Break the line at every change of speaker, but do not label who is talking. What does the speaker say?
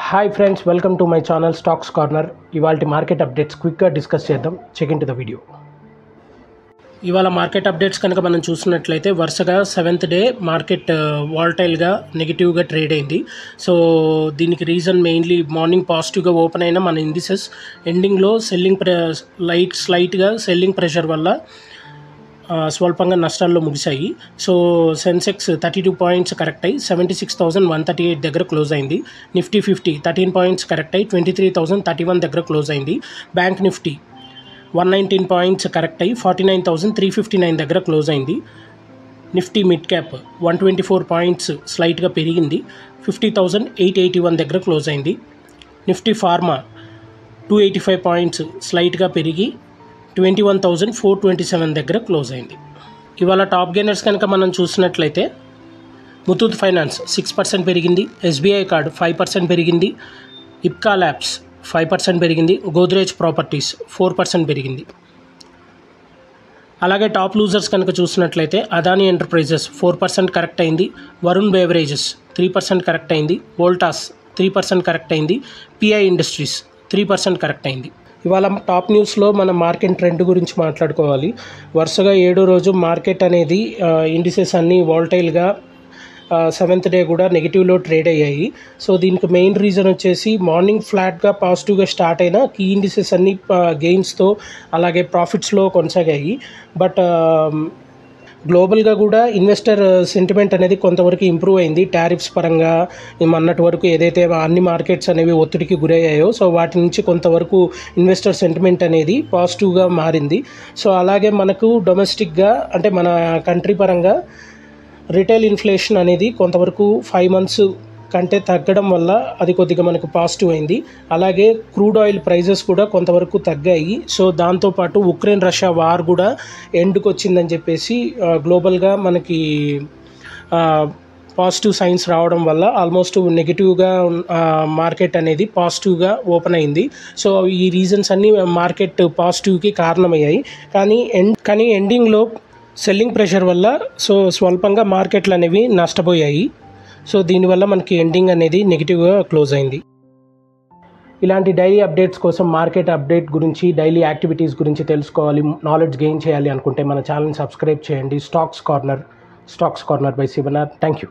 Hi friends, welcome to my channel stocks corner. ఇవాళ market updates క్విక్గా discuss చేద్దాం. Check in to the video. ఇవాళ market updates కనుక మనం చూసినట్లయితే వరుసగా 7th డే మార్కెట్ వాలటైల్గా నెగిటివ్గా ట్రేడ్ అయింది. సో దీనికి రీజన్ మెయిన్లీ మార్నింగ్ పాజిటివ్గా ఓపెన్ అయిన మన ఇండిసెస్ ఎండింగ్లో స్లైట్గా సెల్లింగ్ ప్రెషర్ వల్ల స్వల్పంగా నష్టాల్లో ముగిశాయి. సో సెన్సెక్స్ 32 పాయింట్స్ కరెక్ట్ అయ్యి 76,138 దగ్గర క్లోజ్ అయింది. నిఫ్టీ 50 13 పాయింట్స్ కరెక్ట్ అయ్యి 23,031 దగ్గర క్లోజ్ అయింది. బ్యాంక్ నిఫ్టీ 119 పాయింట్స్ కరెక్ట్ అయ్యి 49,359 దగ్గర క్లోజ్ అయింది. నిఫ్టీ మిడ్ క్యాప్ 124 పాయింట్స్ స్లైట్గా పెరిగింది, 50,881 దగ్గర క్లోజ్ అయింది. నిఫ్టీ ఫార్మా 285 పాయింట్స్ స్లైట్గా పెరిగి 21,427 దగ్గర క్లోజ్ అయింది. ఇవాళ టాప్ గెయినర్స్ కనుక మనం చూసినట్లయితే ముతూట్ ఫైనాన్స్ 6% పెరిగింది, ఎస్బీఐ కార్డ్ 5% పెరిగింది, ఇప్కా ల్యాబ్స్ 5% పెరిగింది, గోద్రేజ్ ప్రాపర్టీస్ 4% పెరిగింది. అలాగే టాప్ లూజర్స్ కనుక చూసినట్లయితే అదానీ ఎంటర్ప్రైజెస్ 4% కరెక్ట్ అయింది, వరుణ్ బేవరేజెస్ 3% కరెక్ట్ అయింది, వోల్టాస్ 3% కరెక్ట్ అయింది, పిఐ ఇండస్ట్రీస్ 3% కరెక్ట్ అయింది. ఇవాళ టాప్ న్యూస్లో మనం మార్కెట్ ట్రెండ్ గురించి మాట్లాడుకోవాలి. వరుసగా 7వ రోజు మార్కెట్ అనేది ఇండిసెస్ అన్నీ వాలటైల్గా 7th డే కూడా నెగిటివ్లో ట్రేడ్ అయ్యాయి. సో దీనికి మెయిన్ రీజన్ వచ్చేసి మార్నింగ్ ఫ్లాట్గా పాజిటివ్గా స్టార్ట్ అయిన కీ ఇండిసెస్ అన్నీ గెయిన్స్తో అలాగే ప్రాఫిట్స్లో కొనసాగాయి. బట్ గ్లోబల్గా కూడా ఇన్వెస్టర్ సెంటిమెంట్ అనేది కొంతవరకు ఇంప్రూవ్ అయింది. టారిఫ్స్ పరంగా అన్నటి వరకు ఏదైతే అన్ని మార్కెట్స్ అనేవి ఒత్తిడికి గురయ్యాయో సో వాటి నుంచి కొంతవరకు ఇన్వెస్టర్ సెంటిమెంట్ అనేది పాజిటివ్గా మారింది. సో అలాగే మనకు డొమెస్టిక్గా అంటే మన కంట్రీ పరంగా రిటైల్ ఇన్ఫ్లేషన్ అనేది కొంతవరకు 5 months కంటే తగ్గడం వల్ల అది కొద్దిగా మనకు పాజిటివ్ అయింది. అలాగే క్రూడ్ ఆయిల్ ప్రైజెస్ కూడా కొంతవరకు తగ్గాయి. సో దాంతోపాటు ఉక్రెయిన్ రష్యా వార్ కూడా ఎండ్కి వచ్చిందని చెప్పేసి గ్లోబల్గా మనకి పాజిటివ్ సైన్స్ రావడం వల్ల ఆల్మోస్ట్ నెగిటివ్గా మార్కెట్ అనేది పాజిటివ్గా ఓపెన్ అయింది. సో ఈ రీజన్స్ అన్నీ మార్కెట్ పాజిటివ్కి కారణమయ్యాయి. కానీ ఎండింగ్లో సెల్లింగ్ ప్రెషర్ వల్ల సో స్వల్పంగా మార్కెట్లు అనేవి నష్టపోయాయి. సో దీనివల్ల మనకి ఎండింగ్ అనేది నెగిటివ్గా క్లోజ్ అయింది. ఇలాంటి డైలీ అప్డేట్స్ కోసం మార్కెట్ అప్డేట్ గురించి డైలీ యాక్టివిటీస్ గురించి తెలుసుకోవాలి, నాలెడ్జ్ గెయిన్ చేయాలి అనుకుంటే మన ఛానల్ని సబ్స్క్రైబ్ చేయండి. Stocks corner by Shivanath. Thank you.